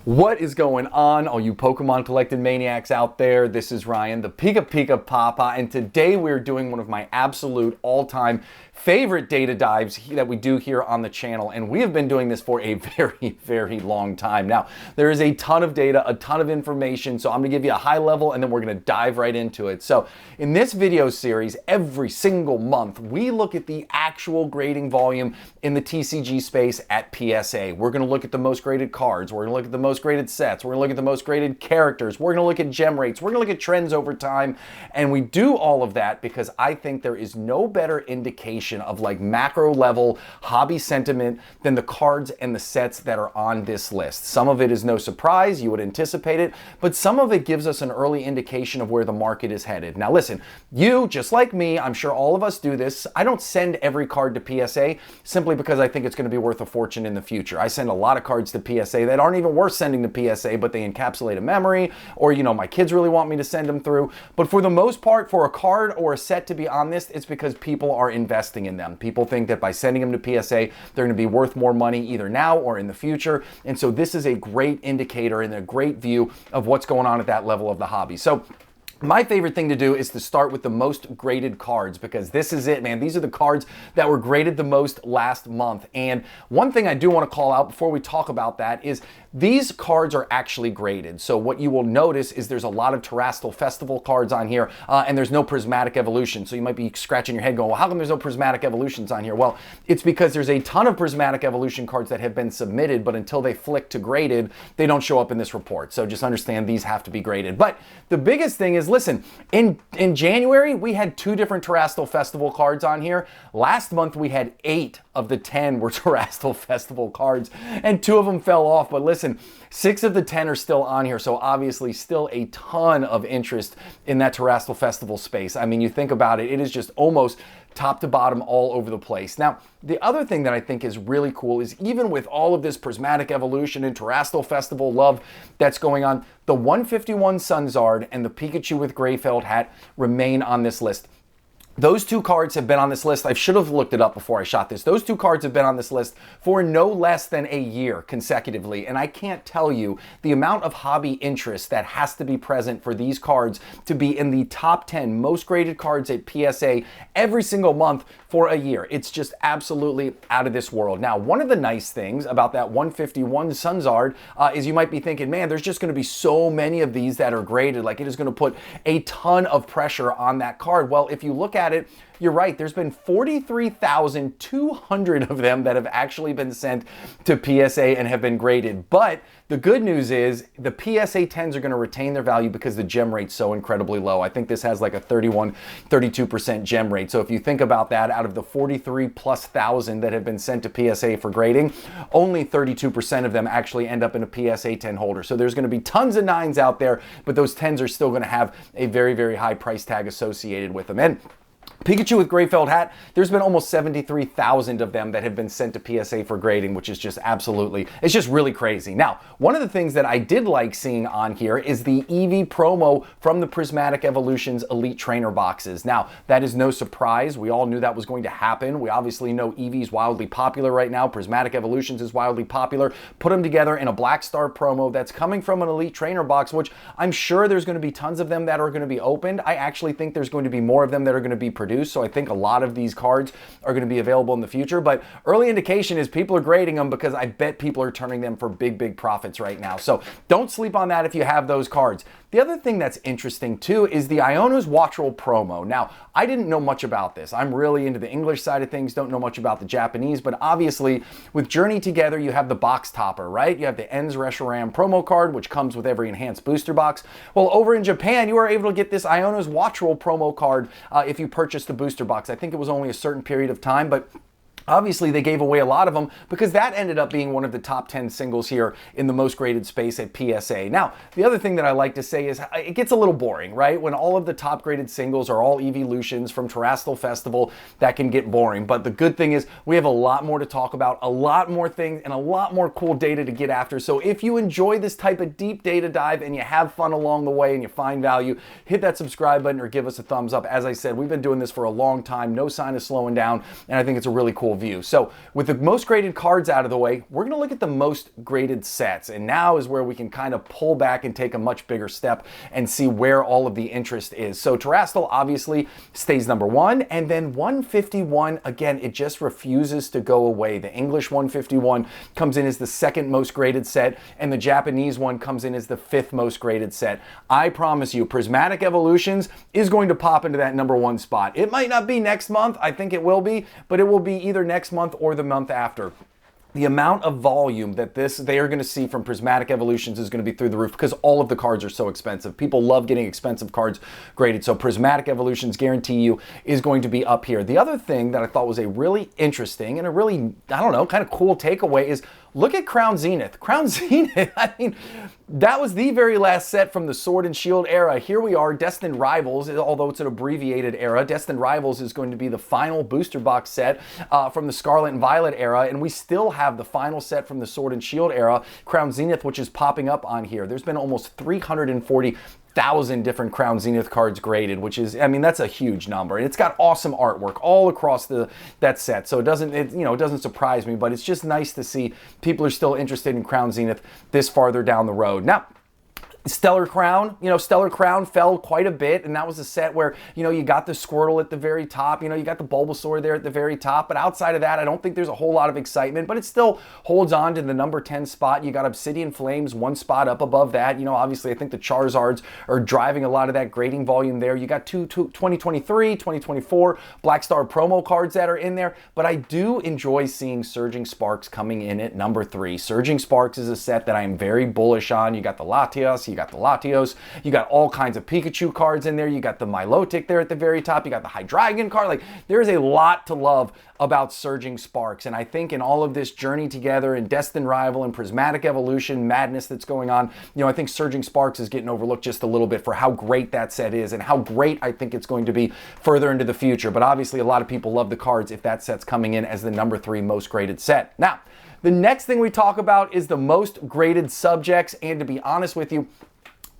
What is going on, all you Pokemon collecting maniacs out there? This is Ryan, the Pika Pika Papa, and today we're doing one of my absolute all-time favorite data dives that we do here on the channel, and we have been doing this for a very long time. Now, there is a ton of data, a ton of information, so I'm gonna give you a high level and then we're gonna dive right into it. So in this video series, every single month, we look at the actual grading volume in the TCG space at PSA. We're gonna look at the most graded cards, we're gonna look at the most graded sets, we're gonna look at the most graded characters, we're gonna look at gem rates, we're gonna look at trends over time, and we do all of that because I think there is no better indication of like macro level hobby sentiment than the cards and the sets that are on this list. Some of it is no surprise, you would anticipate it, but some of it gives us an early indication of where the market is headed. Now listen, you, just like me, I'm sure all of us do this, I don't send every card to PSA simply because I think it's going to be worth a fortune in the future. I send a lot of cards to PSA that aren't even worth sending to PSA, but they encapsulate a memory, or you know, my kids really want me to send them through. But for the most part, for a card or a set to be on this, it's because people are investing in them. People think that by sending them to PSA, they're going to be worth more money either now or in the future. And so this is a great indicator and a great view of what's going on at that level of the hobby. So my favorite thing to do is to start with the most graded cards, because this is it, man. These are the cards that were graded the most last month. And one thing I do want to call out before we talk about that is these cards are actually graded. So what you will notice is there's a lot of Terrestrial Festival cards on here, and there's no Prismatic Evolution. So you might be scratching your head going, well, how come there's no Prismatic Evolutions on here? Well, it's because there's a ton of Prismatic Evolution cards that have been submitted, but until they flick to graded, they don't show up in this report. So just understand these have to be graded. But the biggest thing is, listen, in January, we had 2 different Terrestrial Festival cards on here. Last month, we had 8 of the 10 were Terrestrial Festival cards, and 2 of them fell off. But listen, 6 of the 10 are still on here, so obviously still a ton of interest in that Terrestrial Festival space. I mean, you think about it, it is just almost top to bottom all over the place. Now, the other thing that I think is really cool is even with all of this Prismatic Evolution and Terrestrial Festival love that's going on, the 151 Sunzard and the Pikachu with Gray Felt Hat remain on this list. Those 2 cards have been on this list. I should have looked it up before I shot this. Those 2 cards have been on this list for no less than a year consecutively. And I can't tell you the amount of hobby interest that has to be present for these cards to be in the top 10 most graded cards at PSA every single month for a year. It's just absolutely out of this world. Now, one of the nice things about that 151 Sunzard is you might be thinking, man, there's just going to be so many of these that are graded. Like, it is going to put a ton of pressure on that card. Well, if you look at it, you're right. There's been 43,200 of them that have actually been sent to PSA and have been graded. But the good news is the PSA 10s are going to retain their value because the gem rate's so incredibly low. I think this has like a 32% gem rate. So if you think about that, out of the 43,000+ that have been sent to PSA for grading, only 32% of them actually end up in a PSA 10 holder. So there's going to be tons of 9s out there, but those 10s are still going to have a very high price tag associated with them. And Pikachu with Gray Felt Hat, there's been almost 73,000 of them that have been sent to PSA for grading, which is just absolutely, it's just really crazy. Now, one of the things that I did like seeing on here is the Eevee promo from the Prismatic Evolutions Elite Trainer boxes. Now, that is no surprise. We all knew that was going to happen. We obviously know Eevee's wildly popular right now. Prismatic Evolutions is wildly popular. Put them together in a Black Star promo that's coming from an Elite Trainer box, which I'm sure there's going to be tons of them that are going to be opened. I actually think there's going to be more of them that are going to be produced. So I think a lot of these cards are going to be available in the future, but early indication is people are grading them because I bet people are turning them for big profits right now. So don't sleep on that if you have those cards. The other thing that's interesting too is the Iono's Watchroll promo. Now, I didn't know much about this. I'm really into the English side of things, don't know much about the Japanese, but obviously with Journey Together, you have the box topper, right? You have the Ends Reshiram promo card, which comes with every enhanced booster box. Well, over in Japan, you are able to get this Iono's Watchroll promo card if you purchase the booster box. I think it was only a certain period of time, but obviously, they gave away a lot of them because that ended up being one of the top 10 singles here in the most graded space at PSA. Now, the other thing that I like to say is it gets a little boring, right? When all of the top graded singles are all Evolutions from Terrestrial Festival, that can get boring. But the good thing is we have a lot more to talk about, a lot more things, and a lot more cool data to get after. So if you enjoy this type of deep data dive and you have fun along the way and you find value, hit that subscribe button or give us a thumbs up. As I said, we've been doing this for a long time, no sign of slowing down, and I think it's a really cool beautiful view. So with the most graded cards out of the way, we're going to look at the most graded sets. And now is where we can kind of pull back and take a much bigger step and see where all of the interest is. So Terastal obviously stays number one, and then 151, again, it just refuses to go away. The English 151 comes in as the second most graded set, and the Japanese one comes in as the fifth most graded set. I promise you, Prismatic Evolutions is going to pop into that number one spot. It might not be next month, I think it will be, but it will be either next month or the month after. The amount of volume that they are going to see from Prismatic Evolutions is going to be through the roof because all of the cards are so expensive. People love getting expensive cards graded, so Prismatic Evolutions, guarantee you, is going to be up here. The other thing that I thought was a really interesting and a really, I don't know, kind of cool takeaway is look at Crown Zenith. Crown Zenith, I mean, that was the very last set from the Sword and Shield era. Here we are, Destined Rivals, although it's an abbreviated era. Destined Rivals is going to be the final booster box set from the Scarlet and Violet era, and we still have the final set from the Sword and Shield era, Crown Zenith, which is popping up on here. There's been almost 340,000 different Crown Zenith cards graded, which is, I mean, that's a huge number. And it's got awesome artwork all across that set. So it doesn't surprise me, but it's just nice to see people are still interested in Crown Zenith this farther down the road. Now, Stellar Crown, Stellar Crown fell quite a bit, and that was a set where, you got the Squirtle at the very top, you got the Bulbasaur there at the very top, but outside of that, I don't think there's a whole lot of excitement, but it still holds on to the number 10 spot. You got Obsidian Flames, one spot up above that. Obviously, I think the Charizards are driving a lot of that grading volume there. You got 2023, 2024 Black Star promo cards that are in there, but I do enjoy seeing Surging Sparks coming in at number 3. Surging Sparks is a set that I am very bullish on. You got the Latias, you got the Latios, you got all kinds of Pikachu cards in there, you got the Milotic there at the very top, you got the Hydreigon card. Like, there's a lot to love about Surging Sparks, and I think in all of this journey together in Destined Rival and Prismatic Evolution madness that's going on, I think Surging Sparks is getting overlooked just a little bit for how great that set is and how great I think it's going to be further into the future. But obviously a lot of people love the cards if that set's coming in as the number 3 most graded set. Now, the next thing we talk about is the most graded subjects, and to be honest with you,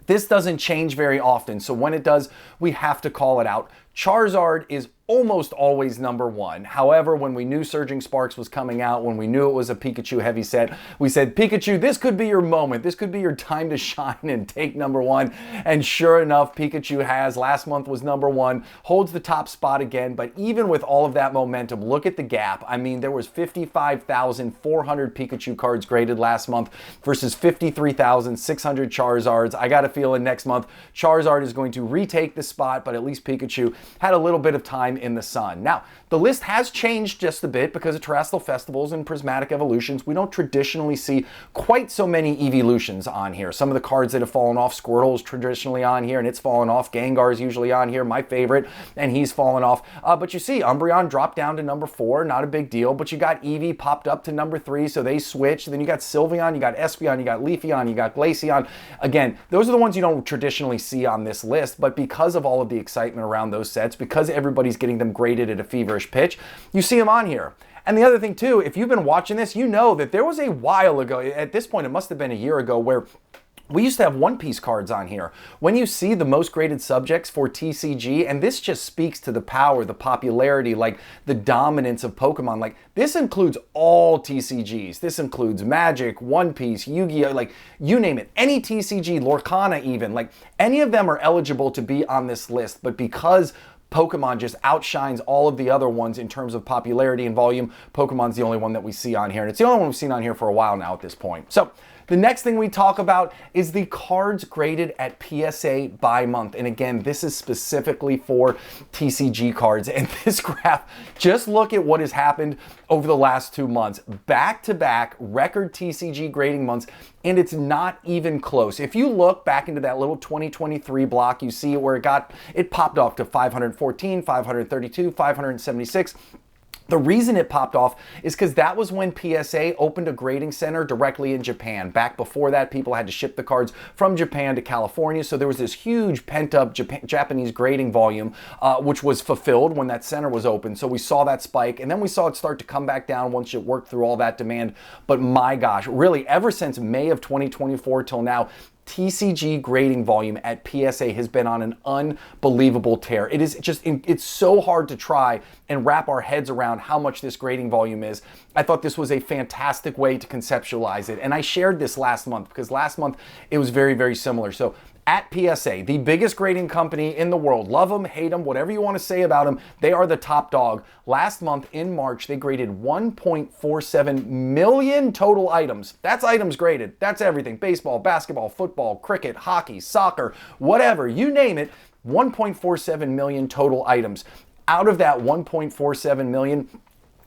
this doesn't change very often, so when it does, we have to call it out. Charizard is almost always number 1. However, when we knew Surging Sparks was coming out, when we knew it was a Pikachu heavy set, we said, Pikachu, this could be your moment. This could be your time to shine and take number 1. And sure enough, Pikachu has. Last month was number 1, holds the top spot again, but even with all of that momentum, look at the gap. I mean, there was 55,400 Pikachu cards graded last month versus 53,600 Charizards. I got a feeling next month, Charizard is going to retake the spot, but at least Pikachu had a little bit of time in the sun. Now, the list has changed just a bit because of Terrestrial Festivals and Prismatic Evolutions. We don't traditionally see quite so many evolutions on here. Some of the cards that have fallen off, Squirtle is traditionally on here, and it's fallen off. Gengar is usually on here, my favorite, and he's fallen off. But you see, Umbreon dropped down to number 4, not a big deal, but you got Eevee popped up to number 3, so they switched. Then you got Sylveon, you got Espeon, you got Leafeon, you got Glaceon. Again, those are the ones you don't traditionally see on this list, but because of all of the excitement around those sets, because everybody's getting them graded at a feverish pitch, you see them on here. And the other thing too, if you've been watching this, you know that there was a while ago, at this point it must have been a year ago, where we used to have One Piece cards on here. When you see the most graded subjects for TCG, and this just speaks to the power, the popularity, like the dominance of Pokemon, like this includes all TCGs. This includes Magic, One Piece, Yu-Gi-Oh, like you name it. Any TCG, Lorcana even, like any of them are eligible to be on this list, but because Pokemon just outshines all of the other ones in terms of popularity and volume, Pokemon's the only one that we see on here, and it's the only one we've seen on here for a while now at this point. So the next thing we talk about is the cards graded at PSA by month. And again, this is specifically for TCG cards. And this graph, just look at what has happened over the last 2 months. Back-to-back record TCG grading months, and it's not even close. If you look back into that little 2023 block, you see where it popped off to 514, 532, 576. The reason it popped off is because that was when PSA opened a grading center directly in Japan. Back before that, people had to ship the cards from Japan to California, so there was this huge pent-up Japanese grading volume, which was fulfilled when that center was open. So we saw that spike, and then we saw it start to come back down once it worked through all that demand. But my gosh, really, ever since May of 2024 till now, TCG grading volume at PSA has been on an unbelievable tear. It is just, it's so hard to try and wrap our heads around how much this grading volume is. I thought this was a fantastic way to conceptualize it. And I shared this last month because last month it was very, very similar. So at PSA, the biggest grading company in the world, love them, hate them, whatever you want to say about them, they are the top dog. Last month in March, they graded 1.47 million total items. That's items graded. That's everything. Baseball, basketball, football, cricket, hockey, soccer, whatever, you name it, 1.47 million total items. Out of that 1.47 million,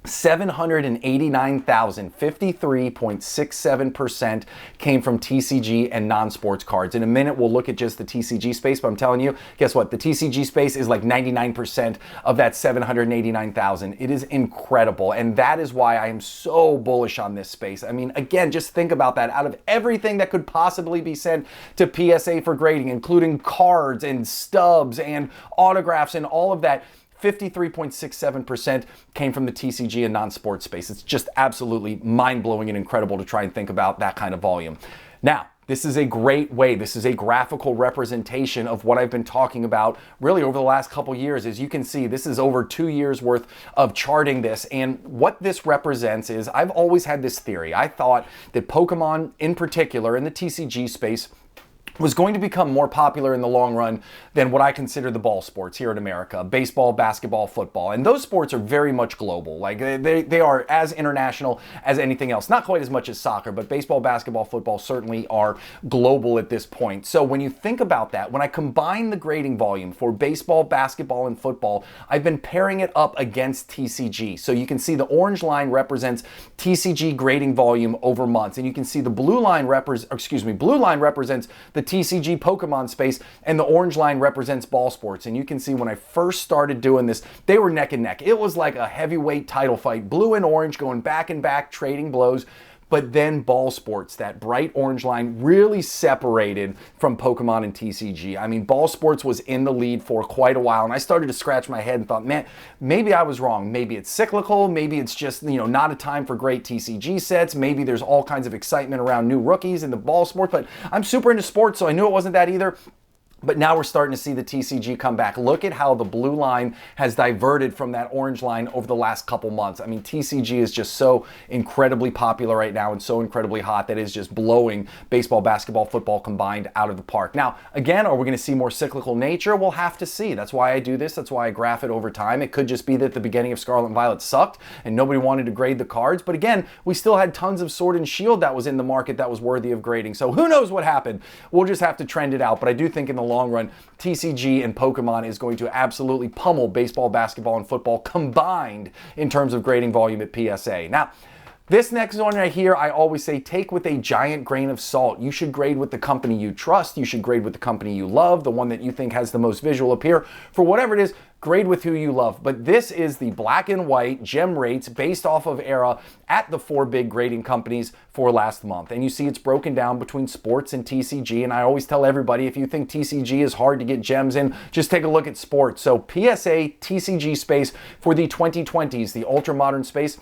789,000, 53.67% came from TCG and non-sports cards. In a minute, we'll look at just the TCG space, but I'm telling you, guess what? The TCG space is like 99% of that 789,000. It is incredible, and that is why I am so bullish on this space. I mean, again, just think about that. Out of everything that could possibly be sent to PSA for grading, including cards and stubs and autographs and all of that, 53.67% came from the TCG and non-sports space. It's just absolutely mind-blowing and incredible to try and think about that kind of volume. Now, this is a great way. This is a graphical representation of what I've been talking about really over the last couple years. As you can see, this is over 2 years worth of charting this. And what this represents is I've always had this theory. I thought that Pokemon in particular in the TCG space was going to become more popular in the long run than what I consider the ball sports here in America, baseball, basketball, football. And those sports are very much global. Like they are as international as anything else. Not quite as much as soccer, but baseball, basketball, football certainly are global at this point. So when you think about that, when I combine the grading volume for baseball, basketball, and football, I've been pairing it up against TCG. So you can see the orange line represents TCG grading volume over months. And you can see the blue line represents the TCG Pokemon space, and the orange line represents ball sports. And you can see when I first started doing this, they were neck and neck. It was like a heavyweight title fight, blue and orange going back and back, trading blows. But then ball sports, that bright orange line, really separated from Pokemon and TCG. I mean, ball sports was in the lead for quite a while, and I started to scratch my head and thought, man, maybe I was wrong. Maybe it's cyclical. Maybe it's just, not a time for great TCG sets. Maybe there's all kinds of excitement around new rookies in the ball sport, but I'm super into sports, so I knew it wasn't that either. But now we're starting to see the TCG come back. Look at how the blue line has diverted from that orange line over the last couple months. I mean, TCG is just so incredibly popular right now and so incredibly hot that it's just blowing baseball, basketball, football combined out of the park. Now, again, are we going to see more cyclical nature? We'll have to see. That's why I do this. That's why I graph it over time. It could just be that the beginning of Scarlet and Violet sucked and nobody wanted to grade the cards. But again, we still had tons of Sword and Shield that was in the market that was worthy of grading. So who knows what happened? We'll just have to trend it out. But I do think in the long run, TCG and Pokemon is going to absolutely pummel baseball, basketball, and football combined in terms of grading volume at PSA. Now, this next one right here, I always say take with a giant grain of salt. You should grade with the company you trust. You should grade with the company you love, the one that you think has the most visual appeal. For whatever it is, grade with who you love. But this is the black and white gem rates based off of era at the 4 big grading companies for last month. And you see it's broken down between sports and TCG. And I always tell everybody, if you think TCG is hard to get gems in, just take a look at sports. So PSA TCG space for the 2020s, the ultra modern space,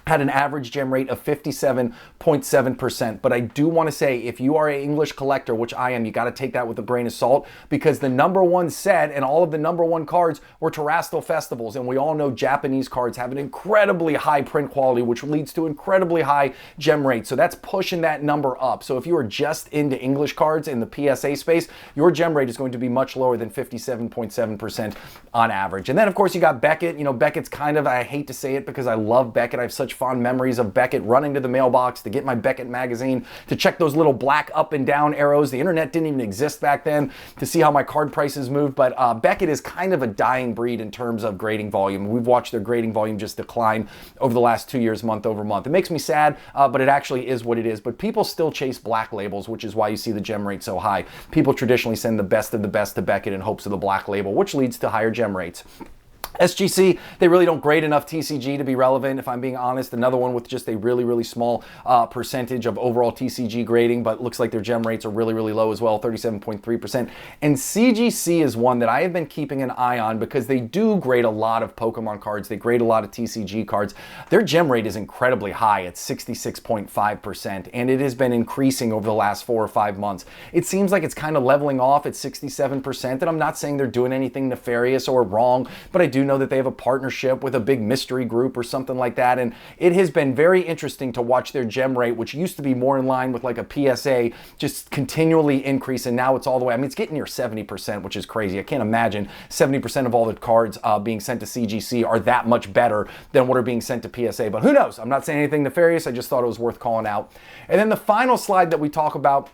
had an average gem rate of 57.7%. But I do want to say, if you are an English collector, which I am, you got to take that with a grain of salt, because the #1 set and all of the #1 cards were Terrestrial Festivals. And we all know Japanese cards have an incredibly high print quality, which leads to incredibly high gem rates. So that's pushing that number up. So if you are just into English cards in the PSA space, your gem rate is going to be much lower than 57.7% on average. And then, of course, you got Beckett. Beckett's kind of, I hate to say it because I love Beckett. I have such fond memories of Beckett running to the mailbox to get my Beckett magazine, to check those little black up and down arrows. The internet didn't even exist back then, to see how my card prices moved. But Beckett is kind of a dying breed in terms of grading volume. We've watched their grading volume just decline over the last 2 years, month over month. It makes me sad, but it actually is what it is. But people still chase black labels, which is why you see the gem rate so high. People traditionally send the best of the best to Beckett in hopes of the black label, which leads to higher gem rates. SGC, they really don't grade enough TCG to be relevant, if I'm being honest. Another one with just a really, really small percentage of overall TCG grading, but looks like their gem rates are really, really low as well, 37.3%. And CGC is one that I have been keeping an eye on because they do grade a lot of Pokemon cards. They grade a lot of TCG cards. Their gem rate is incredibly high at 66.5%, and it has been increasing over the last 4 or 5 months. It seems like it's kind of leveling off at 67%, and I'm not saying they're doing anything nefarious or wrong, but I do know that they have a partnership with a big mystery group or something like that, and it has been very interesting to watch their gem rate, which used to be more in line with like a PSA, just continually increase, and now it's all the way, I mean, it's getting near 70%, which is crazy. I can't imagine 70% of all the cards being sent to CGC are that much better than what are being sent to PSA, but who knows? I'm not saying anything nefarious, I just thought it was worth calling out. And then the final slide that we talk about,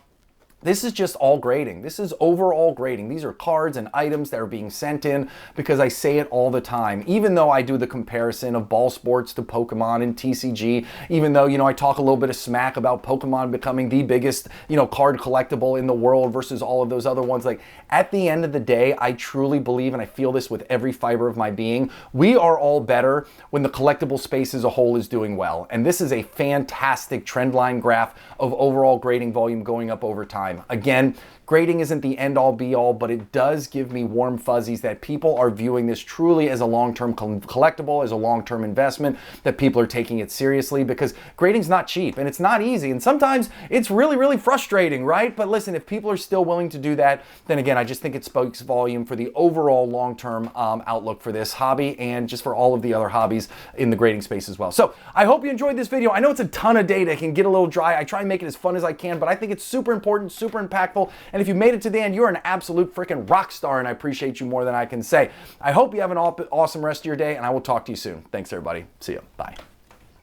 this is just all grading. This is overall grading. These are cards and items that are being sent in because I say it all the time. Even though I do the comparison of ball sports to Pokemon and TCG, even though, I talk a little bit of smack about Pokemon becoming the biggest, card collectible in the world versus all of those other ones, like at the end of the day, I truly believe, and I feel this with every fiber of my being, we are all better when the collectible space as a whole is doing well. And this is a fantastic trend line graph of overall grading volume going up over time. Again, grading isn't the end-all be-all, but it does give me warm fuzzies that people are viewing this truly as a long-term collectible, as a long-term investment, that people are taking it seriously, because grading's not cheap and it's not easy, and sometimes it's really, really frustrating, right? But listen, if people are still willing to do that, then again, I just think it speaks volume for the overall long-term outlook for this hobby and just for all of the other hobbies in the grading space as well. So I hope you enjoyed this video. I know it's a ton of data, it can get a little dry. I try and make it as fun as I can, but I think it's super important, super impactful, and if you made it to the end, you're an absolute freaking rock star, and I appreciate you more than I can say. I hope you have an awesome rest of your day, and I will talk to you soon. Thanks, everybody. See you. Bye.